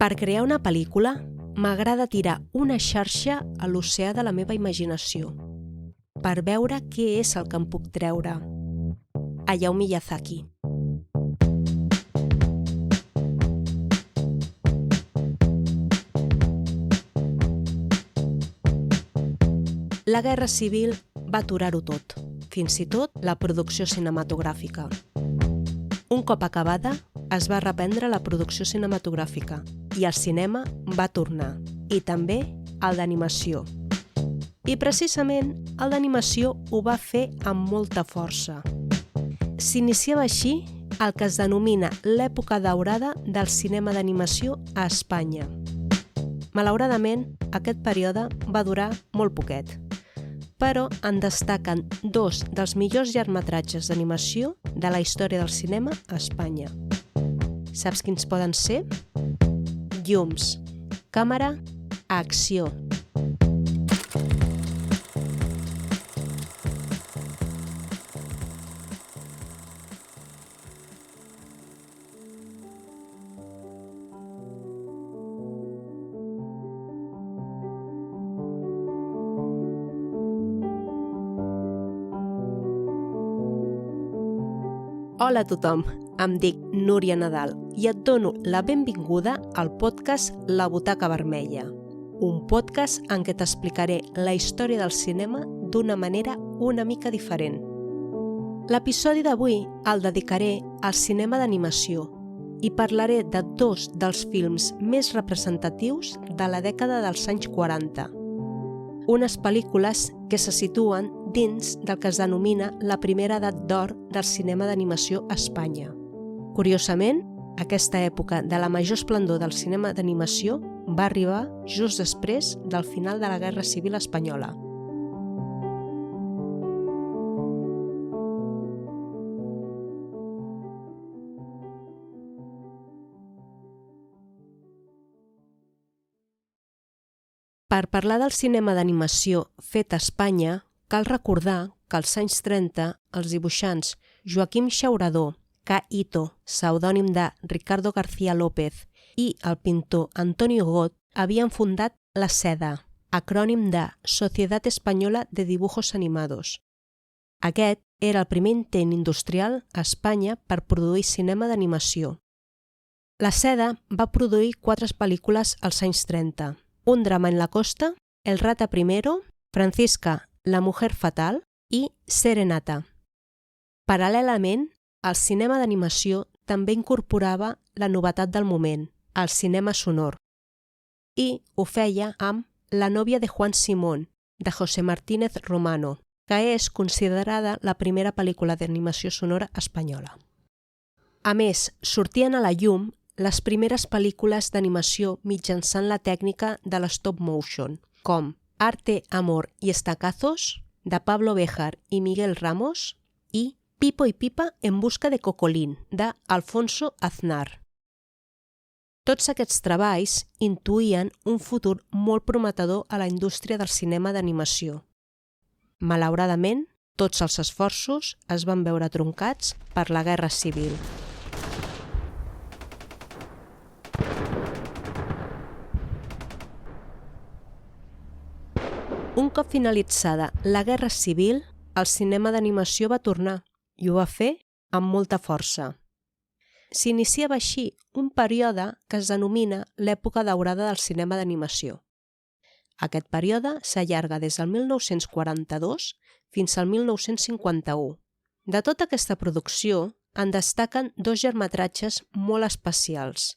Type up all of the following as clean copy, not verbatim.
Per crear una pel·lícula, m'agrada tirar una xarxa a l'oceà de la meva imaginació, per veure què és el que em puc treure. Hayao Miyazaki. La Guerra Civil va aturar-ho tot, fins i tot la producció cinematogràfica. Un cop acabada, es va reprendre la producció cinematogràfica i el cinema va tornar, i també el d'animació. I precisament el d'animació ho va fer amb molta força. S'iniciava així el que es denomina l'època daurada del cinema d'animació a Espanya. Malauradament, aquest període va durar molt poquet, però en destaquen dos dels millors llargmetratges d'animació de la història del cinema a Espanya. Saps quins poden ser? Llums, càmera, acció. Hola a tothom, em dic Núria Nadal i et dono la benvinguda al podcast La Butaca Vermella, un podcast en què t'explicaré la història del cinema d'una manera una mica diferent. L'episodi d'avui el dedicaré al cinema d'animació i parlaré de dos dels films més representatius de la dècada dels anys 40, unes pel·lícules que se situen dins del que es denomina la primera edat d'or del cinema d'animació a Espanya. Curiosament, aquesta època de la major esplendor del cinema d'animació va arribar just després del final de la Guerra Civil Espanyola. Per parlar del cinema d'animació fet a Espanya, cal recordar que als anys 30 els dibuixants Joaquim Xaurador, K. Ito, pseudònim de Ricardo García López, i el pintor Antonio Got havien fundat la SEDA, acrònim de Sociedad Española de Dibujos Animados. Aquest era el primer intent industrial a Espanya per produir cinema d'animació. La SEDA va produir 4 pel·lícules als anys 30. Un drama en la costa, El rata primero, Francisca, la mujer fatal i Serenata. Paral·lelament, el cinema d'animació també incorporava la novetat del moment, el cinema sonor, i ho feia amb La novia de Juan Simón, de José Martínez Romano, que és considerada la primera pel·lícula d'animació sonora espanyola. A més, sortien a la llum les primeres pel·lícules d'animació mitjançant la tècnica de l'stop motion, com Arte, amor y estacazos, de Pablo Béjar i Miguel Ramos, i Pipo y Pipa en busca de Cocolín, de Alfonso Aznar. Tots aquests treballs intuïen un futur molt prometedor a la indústria del cinema d'animació. Malauradament, tots els esforços es van veure truncats per la Guerra Civil. Un cop finalitzada la Guerra Civil, el cinema d'animació va tornar i ho va fer amb molta força. S'iniciava així un període que es denomina l'època daurada del cinema d'animació. Aquest període s'allarga des del 1942 fins al 1951. De tota aquesta producció en destaquen 2 llargmetratges molt especials.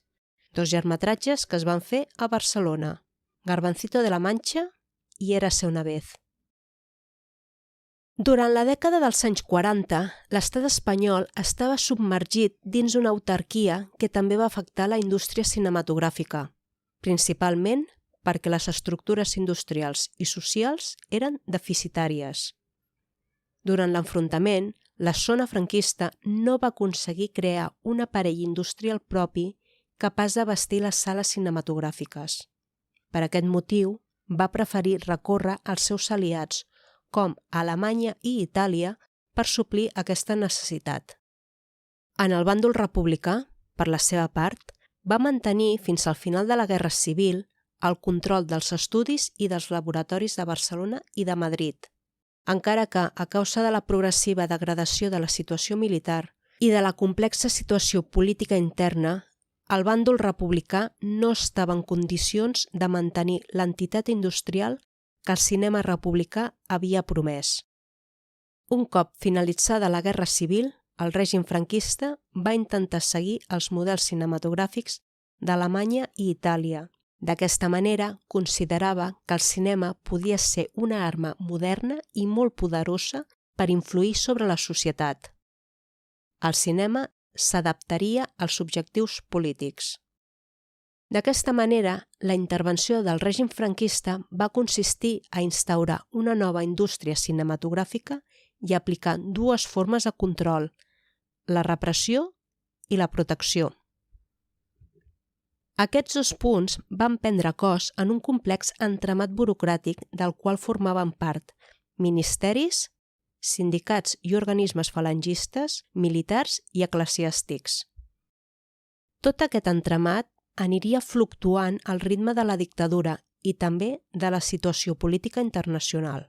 2 llargmetratges que es van fer a Barcelona, Garbancito de la Mancha i Érase una vez. Durant la dècada dels anys 40, l'estat espanyol estava submergit dins una autarquia que també va afectar la indústria cinematogràfica, principalment perquè les estructures industrials i socials eren deficitàries. Durant l'enfrontament, la zona franquista no va aconseguir crear un aparell industrial propi capaç d'abastir les sales cinematogràfiques. Per aquest motiu, va preferir recórrer als seus aliats, com Alemanya i Itàlia, per suplir aquesta necessitat. En el bàndol republicà, per la seva part, Va mantenir fins al final de la Guerra Civil el control dels estudis i dels laboratoris de Barcelona i de Madrid, encara que, a causa de la progressiva degradació de la situació militar i de la complexa situació política interna, el bàndol republicà no estava en condicions de mantenir l'entitat industrial que el cinema republicà havia promès. Un cop finalitzada la Guerra Civil, el règim franquista va intentar seguir els models cinematogràfics d'Alemanya i Itàlia. D'aquesta manera, considerava que el cinema podia ser una arma moderna i molt poderosa per influir sobre la societat. El cinema s'adaptaria als objectius polítics. D'aquesta manera, la intervenció del règim franquista va consistir a instaurar una nova indústria cinematogràfica i aplicar dues formes de control, la repressió i la protecció. Aquests dos punts van prendre cos en un complex entramat burocràtic del qual formaven part ministeris, sindicats i organismes falangistes, militars i eclesiàstics. Tot aquest entramat aniria fluctuant al ritme de la dictadura i també de la situació política internacional.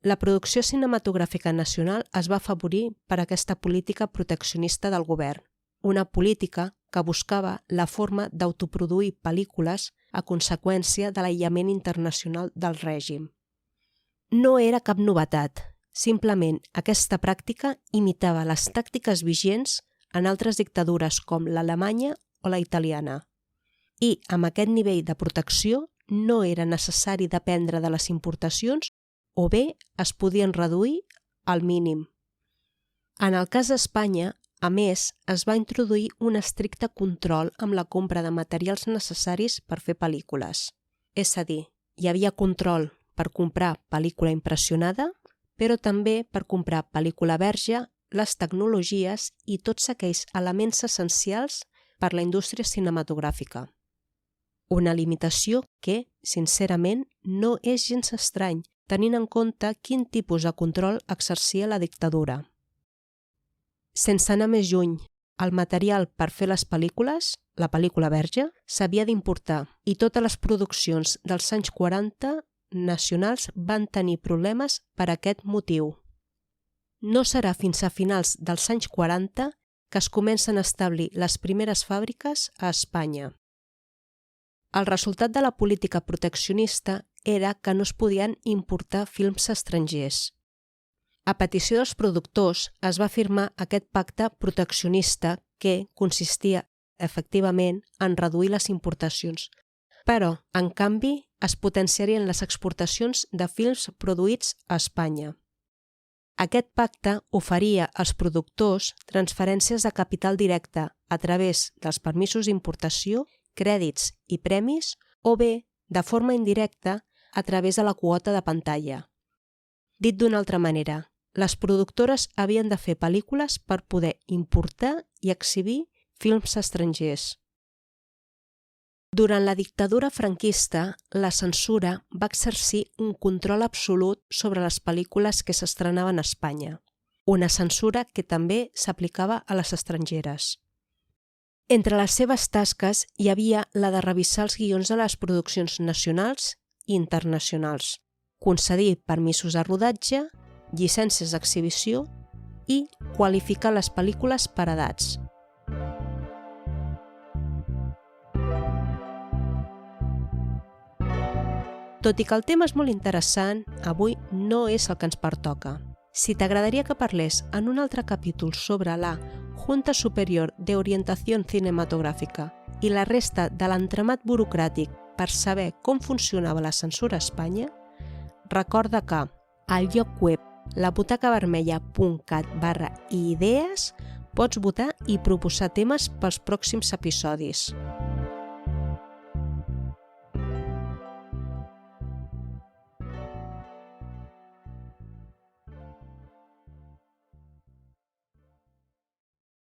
La producció cinematogràfica nacional es va afavorir per aquesta política proteccionista del govern, una política que buscava la forma d'autoproduir pel·lícules a conseqüència de l'aïllament internacional del règim. No era cap novetat, simplement aquesta pràctica imitava les tàctiques vigents en altres dictadures com l'alemanya o la italiana. I amb aquest nivell de protecció no era necessari dependre de les importacions o bé es podien reduir al mínim. En el cas d'Espanya, a més, es va introduir un estricte control amb la compra de materials necessaris per fer pel·lícules. És a dir, hi havia control per comprar pel·lícula impressionada, però també per comprar pel·lícula verge, les tecnologies i tots aquells elements essencials per la indústria cinematogràfica. Una limitació que, sincerament, no és gens estrany, tenint en compte quin tipus de control exercia la dictadura. Sense anar més lluny, el material per fer les pel·lícules, la pel·lícula verge, s'havia d'importar i totes les produccions dels anys 40 nacionals van tenir problemes per aquest motiu. No serà fins a finals dels anys 40 que es comencen a establir les primeres fàbriques a Espanya. El resultat de la política proteccionista era que no es podien importar films estrangers. A petició dels productors es va firmar aquest pacte proteccionista que consistia, efectivament, en reduir les importacions, però, en canvi, es potenciarien les exportacions de films produïts a Espanya. Aquest pacte oferia als productors transferències de capital directe a través dels permisos d'importació, crèdits i premis, o bé, de forma indirecta, a través de la quota de pantalla. Dit d'una altra manera, les productores havien de fer pel·lícules per poder importar i exhibir films estrangers. Durant la dictadura franquista, la censura va exercir un control absolut sobre les pel·lícules que s'estrenaven a Espanya, una censura que també s'aplicava a les estrangeres. Entre les seves tasques hi havia la de revisar els guions de les produccions nacionals i internacionals, concedir permisos de rodatge, llicències d'exhibició i qualificar les pel·lícules per edats. Tot i que el tema és molt interessant, avui no és el que ens pertoca. Si t'agradaria que parlés en un altre capítol sobre la Junta Superior de Orientación Cinematográfica i la resta de l'entramat burocràtic per saber com funcionava la censura a Espanya, recorda que al lloc web labutacavermella.cat/idees pots votar i proposar temes pels pròxims episodis.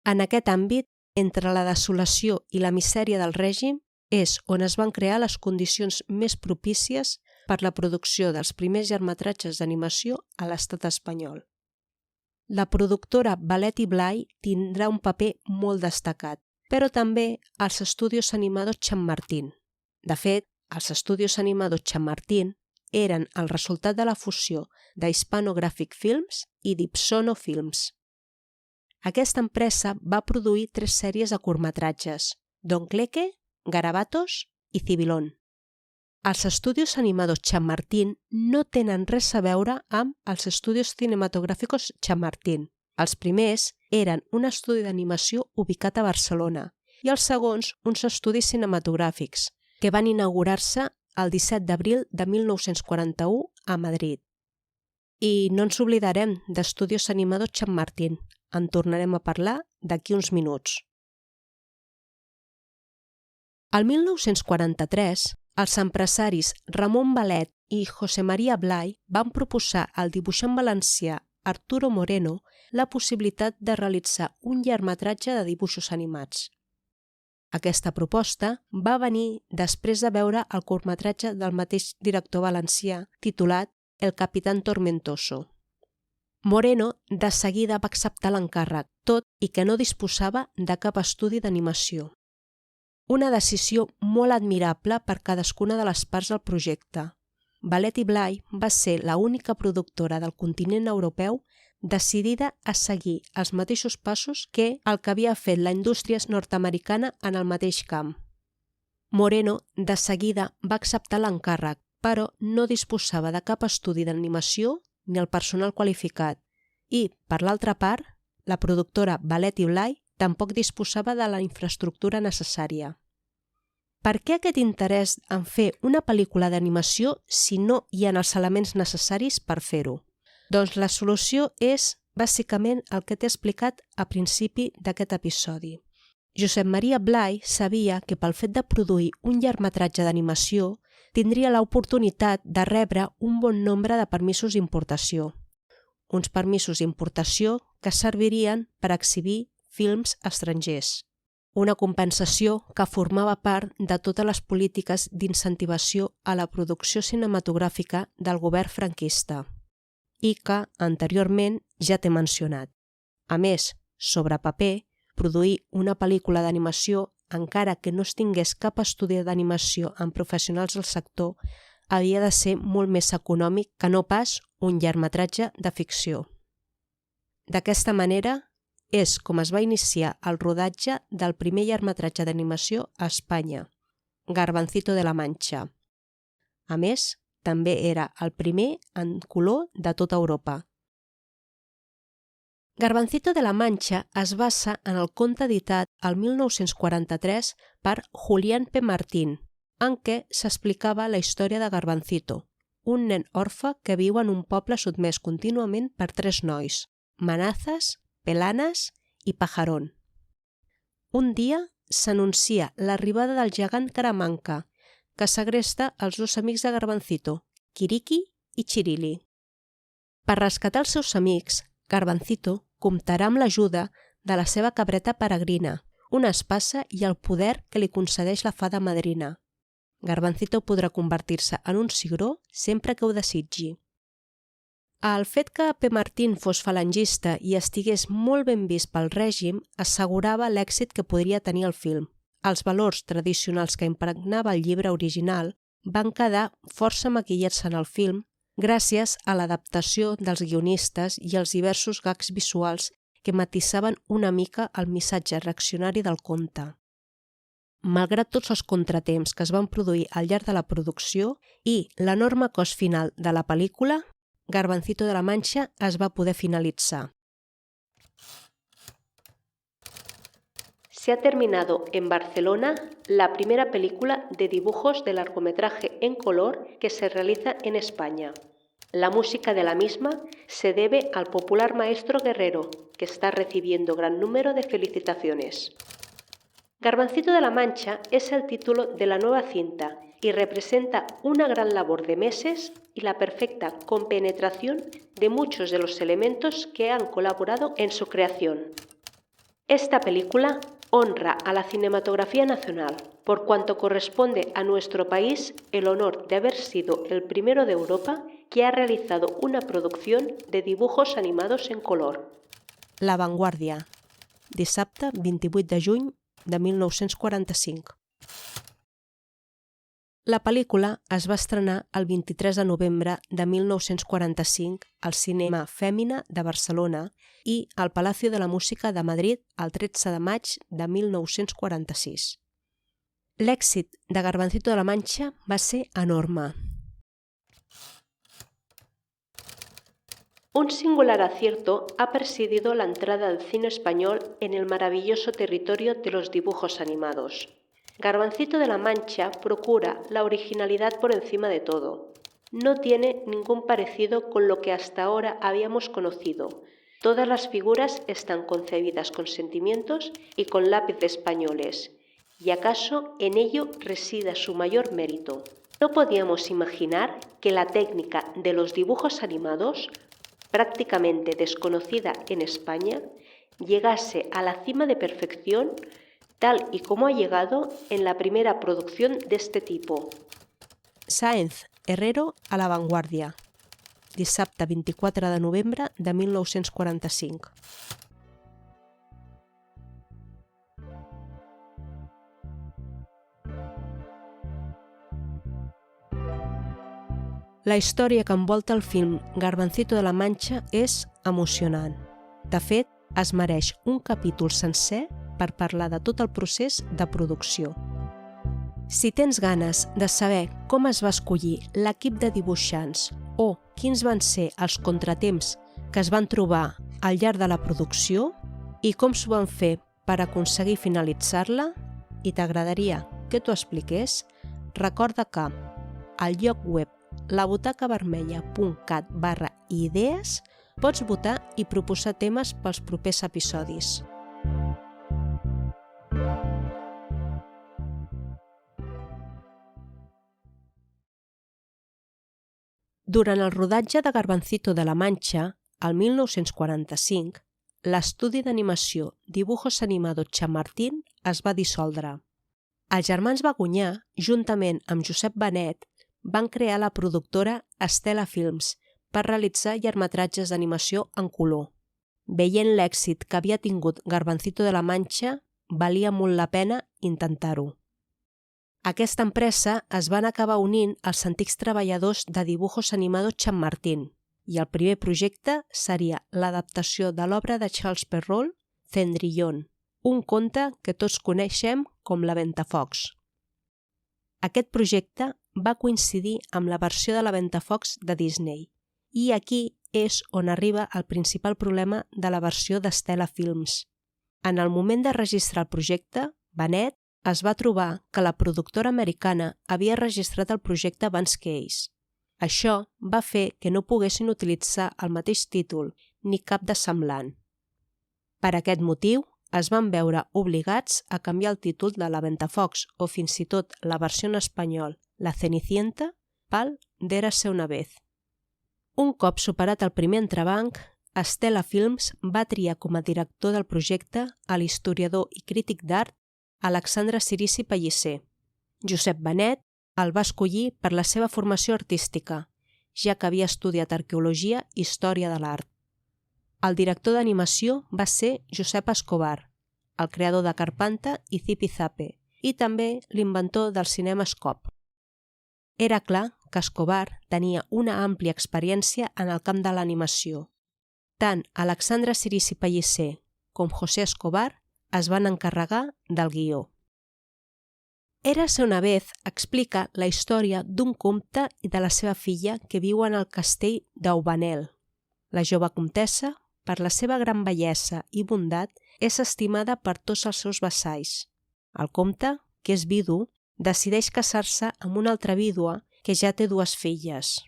En aquest àmbit, entre la desolació i la misèria del règim, és on es van crear les condicions més propícies per la producció dels primers llargmetratges d'animació a l'estat espanyol. La productora Balet i Blai tindrà un paper molt destacat, però també als Estudios Animados Chamartín. De fet, els Estudios Animados Chamartín eren el resultat de la fusió d'Hispanographic Films i d'Ipsono Films. Aquesta empresa va produir 3 sèries de curtmetratges: Don Cleque, Garabatos i Cibilón. Els Estudios Animados Chamartín no tenen res a veure amb els Estudios Cinematográficos Chamartín. Els primers eren un estudi d'animació ubicat a Barcelona i els segons uns estudis cinematogràfics que van inaugurar-se el 17 d'abril de 1941 a Madrid. I no ens oblidarem d'Estudios Animados Chamartín. En tornarem a parlar d'aquí uns minuts. El 1943, els empresaris Ramon Balet i José María Blay van proposar al dibuixant valencià Arturo Moreno la possibilitat de realitzar un llargmetratge de dibuixos animats. Aquesta proposta va venir després de veure el curtmetratge del mateix director valencià titulat El Capitán Tormentoso. Moreno de seguida va acceptar l'encàrrec, tot i que no disposava de cap estudi d'animació. Una decisió molt admirable per cadascuna de les parts del projecte. Balet i Blay va ser l'única productora del continent europeu decidida a seguir els mateixos passos que el que havia fet la indústria nord-americana en el mateix camp. Moreno de seguida va acceptar l'encàrrec, però no disposava de cap estudi d'animació ni el personal qualificat i, per l'altra part, la productora Balet i Blay tampoc disposava de la infraestructura necessària. Per què aquest interès en fer una pel·lícula d'animació si no hi ha els elements necessaris per fer-ho? Doncs la solució és, bàsicament, el que t'he explicat a principi d'aquest episodi. Josep Maria Blay sabia que pel fet de produir un llargmetratge d'animació tindria l'oportunitat de rebre un bon nombre de permisos d'importació. Uns permisos d'importació que servirien per exhibir films estrangers. Una compensació que formava part de totes les polítiques d'incentivació a la producció cinematogràfica del govern franquista i que, anteriorment, ja t'he mencionat. A més, sobre paper, produir una pel·lícula d'animació, encara que no es tingués cap estudi d'animació amb professionals del sector, havia de ser molt més econòmic que no pas un llargmetratge de ficció. D'aquesta manera, és com es va iniciar el rodatge del primer llargmetratge d'animació a Espanya, Garbancito de la Mancha. A més, també era el primer en color de tota Europa. Garbancito de la Mancha es basa en el conte editat el 1943 per Julián P. Martín, en què s'explicava la història de Garbancito, un nen orfe que viu en un poble sotmès contínuament per 3 nois, Manazas, Pelanas i Pajarón. Un dia s'anuncia l'arribada del gegant Caramanca, que segresta els 2 amics de Garbancito, Quiriqui i Chirili. Per rescatar els seus amics, Garbancito comptarà amb l'ajuda de la seva cabreta peregrina, una espasa i el poder que li concedeix la fada madrina. Garbancito podrà convertir-se en un cigró sempre que ho desitgi. El fet que P. Martín fos falangista i estigués molt ben vist pel règim assegurava l'èxit que podria tenir el film. Els valors tradicionals que impregnava el llibre original van quedar força maquillats en el film gràcies a l'adaptació dels guionistes i els diversos gags visuals que matissaven una mica el missatge reaccionari del conte. Malgrat tots els contratemps que es van produir al llarg de la producció i l'enorme cost final de la pel·lícula, Garbancito de la Mancha es va poder finalitzar. Se ha terminado en Barcelona la primera película de dibujos de largometraje en color que se realiza en España. La música de la misma se debe al popular maestro Guerrero, que está recibiendo gran número de felicitaciones. Garbancito de la Mancha es el título de la nueva cinta y representa una gran labor de meses y la perfecta compenetración de muchos de los elementos que han colaborado en su creación. Esta película honra a la cinematografía nacional, por cuanto corresponde a nuestro país el honor de haber sido el primero de Europa que ha realizado una producción de dibujos animados en color. La Vanguardia, dissabte 28 de juny de 1945. La pel·lícula es va estrenar el 23 de novembre de 1945 al Cinema Fèmina de Barcelona i al Palacio de la Música de Madrid el 13 de maig de 1946. L'èxit de Garbancito de la Mancha va ser enorme. Un singular acierto ha presidido la entrada del cine español en el maravilloso territorio de los dibujos animados. Garbancito de la Mancha procura la originalidad por encima de todo. No tiene ningún parecido con lo que hasta ahora habíamos conocido. Todas las figuras están concebidas con sentimientos y con lápiz españoles, y acaso en ello resida su mayor mérito. No podíamos imaginar que la técnica de los dibujos animados, prácticamente desconocida en España, llegase a la cima de perfección tal y como ha llegado en la primera producción de este tipo. Sáenz Herrero a La Vanguardia, dissabte 24 de novembre de 1945. La història que envolta el film Garbancito de la Mancha és emocionant. De fet, es mereix un capítol sencer per parlar de tot el procés de producció. Si tens ganes de saber com es va escollir l'equip de dibuixants o quins van ser els contratemps que es van trobar al llarg de la producció i com s'ho van fer per aconseguir finalitzar-la i t'agradaria que t'ho expliqués, recorda que al lloc web labutacavermella.cat/idees pots votar i proposar temes pels propers episodis. Durant el rodatge de Garbancito de la Mancha, el 1945, l'estudi d'animació Dibujos Animados Chamartín es va dissoldre. Els germans Bagunyà, juntament amb Josep Benet, van crear la productora Estela Films per realitzar llargmetratges d'animació en color. Veient l'èxit que havia tingut Garbancito de la Mancha, valia molt la pena intentar-ho. Aquesta empresa es van acabar unint als antics treballadors de Dibujos Animados Chamartín i el primer projecte seria l'adaptació de l'obra de Charles Perrault, Cendrillon, un conte que tots coneixem com La Ventafocs. Aquest projecte va coincidir amb la versió de La Ventafocs de Disney i aquí és on arriba el principal problema de la versió d'Estela Films. En el moment de registrar el projecte, Benet es va trobar que la productora americana havia registrat el projecte abans que ells. Això va fer que no poguessin utilitzar el mateix títol ni cap de semblant. Per aquest motiu, es van veure obligats a canviar el títol de La Ventafocs o fins i tot la versió en espanyol, La Cenicienta, pel d'Érase una vez. Un cop superat el primer entrebanc, Estela Films va triar com a director del projecte a l'historiador i crític d'art Alexandre Cirici Pellicer. Josep Benet el va escollir per la seva formació artística, ja que havia estudiat arqueologia i història de l'art. El director d'animació va ser Josep Escobar, el creador de Carpanta i Zipi-Zape, i també l'inventor del cinemascop. Era clar que Escobar tenia una àmplia experiència en el camp de l'animació. Tant Alexandre Cirici Pellicer com José Escobar es van encarregar del guió. Érase una vez explica la història d'un comte i de la seva filla que viuen al castell d'Aubanel. La jove comtessa, per la seva gran bellesa i bondat, és estimada per tots els seus vassalls. El comte, que és vidu, decideix casar-se amb una altra vídua que ja té dues filles.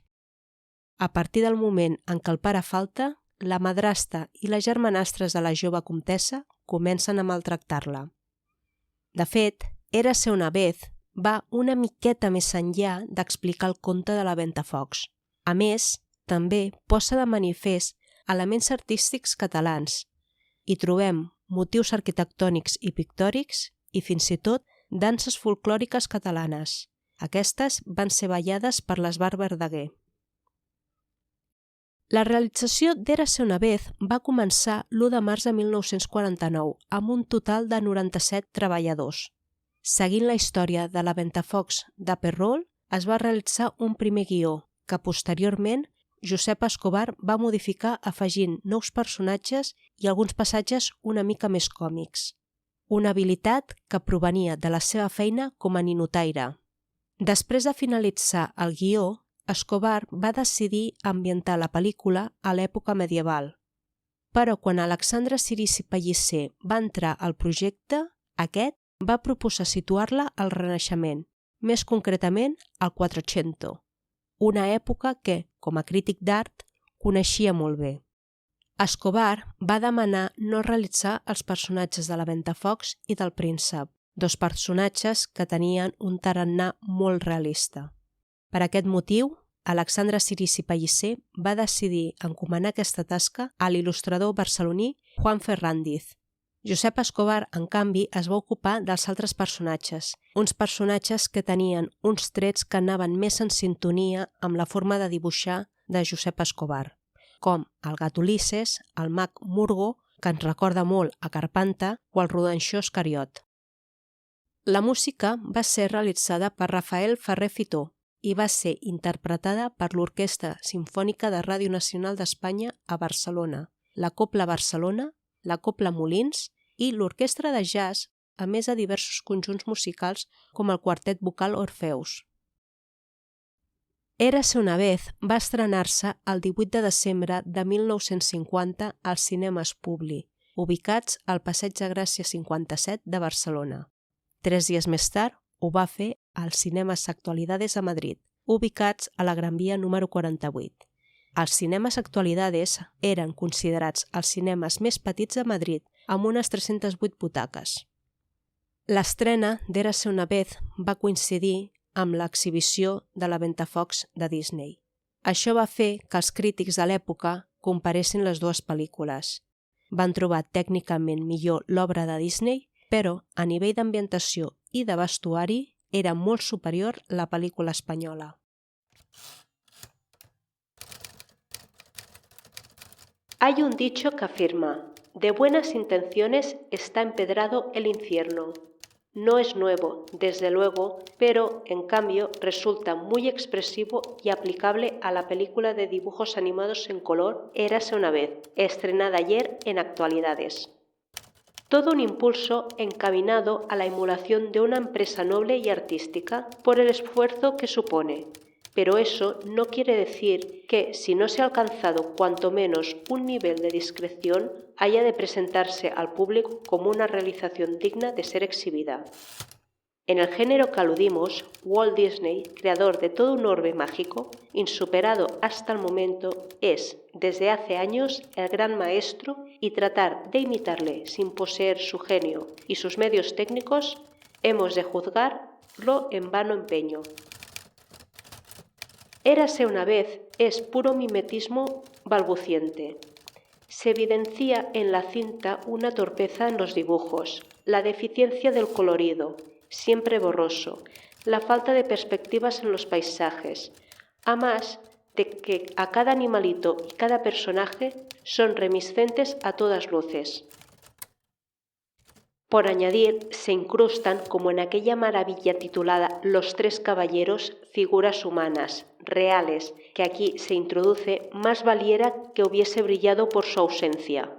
A partir del moment en què el pare falta, la madrastra i les germanastres de la jove comtessa comencen a maltractar-la. De fet, Érase una vez va una miqueta més enllà d'explicar el conte de La Ventafocs. A més, també posa de manifest elements artístics catalans. Hi trobem motius arquitectònics i pictòrics i fins i tot danses folclòriques catalanes. Aquestes van ser ballades per l'Esbar Verdaguer. La realització d'Érase una vez va començar l'1 de març de 1949 amb un total de 97 treballadors. Seguint la història de la Ventafocs de Perrol, es va realitzar un primer guió que posteriorment Josep Escobar va modificar afegint nous personatges i alguns passatges una mica més còmics. Una habilitat que provenia de la seva feina com a ninotaire. Després de finalitzar el guió, Escobar va decidir ambientar la pel·lícula a l'època medieval. Però quan Alexandre Cirici Pellicer va entrar al projecte, aquest va proposar situar-la al Renaixement, més concretament al Quattrocento, una època que, com a crític d'art, coneixia molt bé. Escobar va demanar no realitzar els personatges de la Ventafocs i del Príncep, dos personatges que tenien un tarannà molt realista. Per aquest motiu, Alexandre Cirici Pellicer va decidir encomanar aquesta tasca a l'il·lustrador barceloní Juan Ferrándiz. Josep Escobar, en canvi, es va ocupar dels altres personatges, uns personatges que tenien uns trets que anaven més en sintonia amb la forma de dibuixar de Josep Escobar, com el gat Ulisses, el mag Murgo, que ens recorda molt a Carpanta, o el rodanxó Escariot. La música va ser realitzada per Rafael Ferrer Fitó i va ser interpretada per l'Orquestra Simfònica de Ràdio Nacional d'Espanya a Barcelona, la Cobla Barcelona, la Cobla Molins i l'Orquestra de Jazz, a més de diversos conjunts musicals com el Quartet Vocal Orfeus. Érase una vez va estrenar-se el 18 de desembre de 1950 als cinemes Publi, ubicats al Passeig de Gràcia 57 de Barcelona. 3 dies més tard ho va fer als cinemes Actualidades a Madrid, ubicats a la Gran Via número 48. Els cinemes Actualidades eren considerats els cinemes més petits de Madrid, amb unes 308 butaques. L'estrena d'Érase una vez va coincidir amb l'exhibició de la Ventafocs de Disney. Això va fer que els crítics de l'època comparessin les dues pel·lícules. Van trobar tècnicament millor l'obra de Disney, però a nivell d'ambientació i de vestuari era molt superior la pel·lícula espanyola. Hay un dicho que afirma: de buenas intenciones está empedrado el infierno. No es nuevo, desde luego, pero, en cambio, resulta muy expresivo y aplicable a la película de dibujos animados en color Érase una vez, estrenada ayer en Actualidades. Todo un impulso encaminado a la emulación de una empresa noble y artística por el esfuerzo que supone. Pero eso no quiere decir que, si no se ha alcanzado cuanto menos un nivel de discreción, haya de presentarse al público como una realización digna de ser exhibida. En el género que aludimos, Walt Disney, creador de todo un orbe mágico, insuperado hasta el momento, es, desde hace años, el gran maestro y tratar de imitarle sin poseer su genio y sus medios técnicos, hemos de juzgarlo en vano empeño. Érase una vez es puro mimetismo balbuciente. Se evidencia en la cinta una torpeza en los dibujos, la deficiencia del colorido, siempre borroso, la falta de perspectivas en los paisajes, a más de que a cada animalito y cada personaje son remiscentes a todas luces. Por añadir, se incrustan, como en aquella maravilla titulada Los Tres Caballeros, figuras humanas, reales, que aquí se introduce, más valiera que hubiese brillado por su ausencia.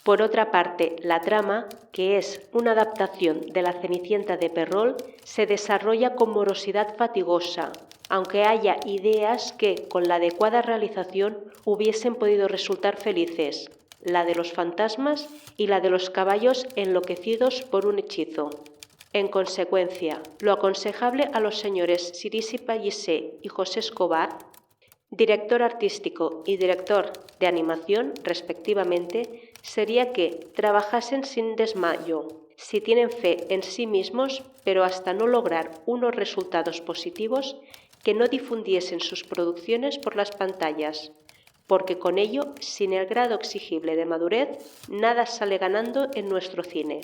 Por otra parte, la trama, que es una adaptación de La Cenicienta de Perrol, se desarrolla con morosidad fatigosa, aunque haya ideas que, con la adecuada realización, hubiesen podido resultar felices, la de los fantasmas y la de los caballos enloquecidos por un hechizo. En consecuencia, lo aconsejable a los señores Cirici Pellicer y José Escobar, director artístico y director de animación, respectivamente, sería que trabajasen sin desmayo, si tienen fe en sí mismos, pero hasta no lograr unos resultados positivos, que no difundiesen sus producciones por las pantallas, porque con ello, sin el grado exigible de madurez, nada sale ganando en nuestro cine.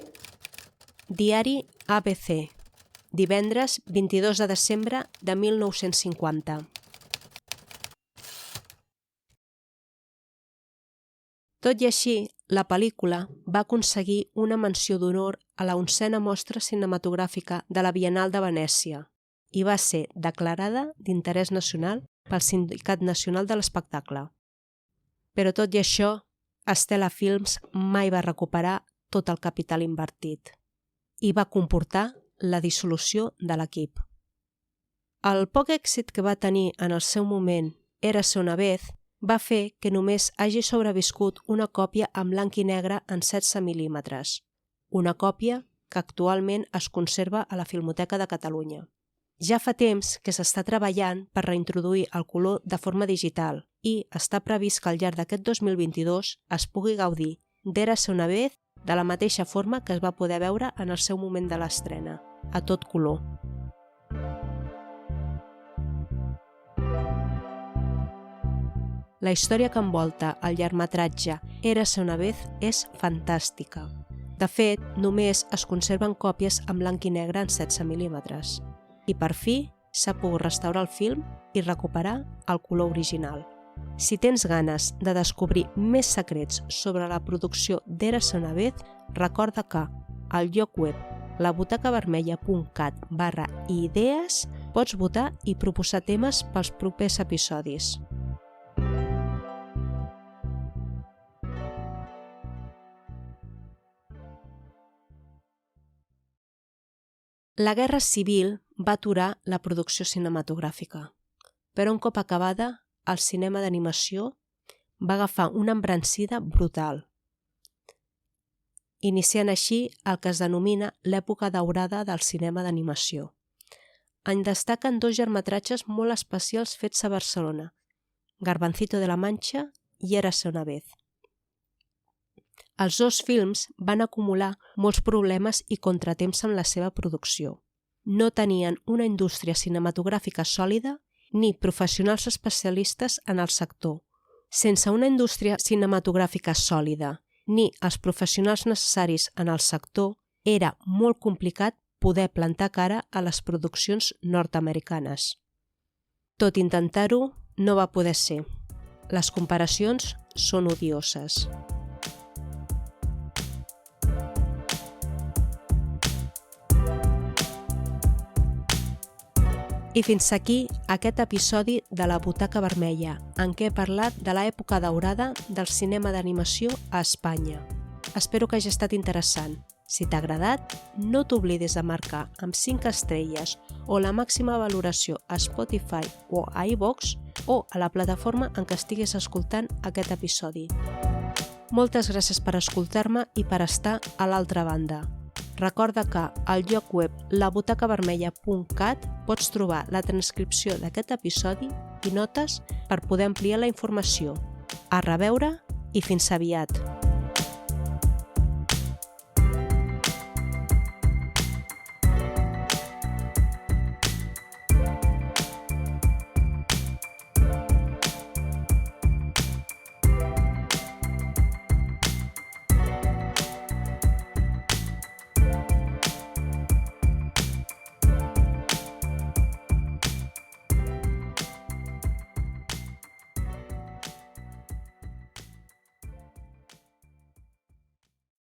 Diari ABC, divendres 22 de desembre de 1950. Tot i així, la pel·lícula va aconseguir una menció d'honor a la 11a Mostra Cinematogràfica de la Biennal de Venècia i va ser declarada d'interès nacional pel Sindicat Nacional de l'Espectacle. Però tot i això, Stella Films mai va recuperar tot el capital invertit i va comportar la dissolució de l'equip. El poc èxit que va tenir en el seu moment Érase una vez va fer que només hagi sobreviscut una còpia en blanc i negre en 16 mil·límetres, una còpia que actualment es conserva a la Filmoteca de Catalunya. Ja fa temps que s'està treballant per reintroduir el color de forma digital i està previst que al llarg d'aquest 2022 es pugui gaudir d'Érase una vez de la mateixa forma que es va poder veure en el seu moment de l'estrena, a tot color. La història que envolta el llargmetratge Érase una vez és fantàstica. De fet, només es conserven còpies en blanc i negre en 16 mil·límetres. I per fi s'ha pogut restaurar el film i recuperar el color original. Si tens ganes de descobrir més secrets sobre la producció d'Érase una vez, recorda que al lloc web labutacavermella.cat/idees pots votar i proposar temes pels propers episodis. La Guerra Civil va aturar la producció cinematogràfica, però un cop acabada, el cinema d'animació va agafar una embrancida brutal, iniciant així el que es denomina l'època daurada del cinema d'animació. En destaquen 2 llargmetratges molt especials fets a Barcelona, Garbancito de la Mancha i Érase una vez. Els 2 films van acumular molts problemes i contratemps en la seva producció. No tenien una indústria cinematogràfica sòlida ni professionals especialistes en el sector. Sense una indústria cinematogràfica sòlida ni els professionals necessaris en el sector, era molt complicat poder plantar cara a les produccions nord-americanes. Tot intentar-ho no va poder ser. Les comparacions són odioses. I fins aquí aquest episodi de La Butaca Vermella, en què he parlat de l'època daurada del cinema d'animació a Espanya. Espero que hagi estat interessant. Si t'ha agradat, no t'oblidis de marcar amb 5 estrelles o la màxima valoració a Spotify o a iVoox o a la plataforma en què estiguis escoltant aquest episodi. Moltes gràcies per escoltar-me i per estar a l'altra banda. Recorda que al lloc web labutacavermella.cat pots trobar la transcripció d'aquest episodi i notes per poder ampliar la informació. A reveure i fins aviat!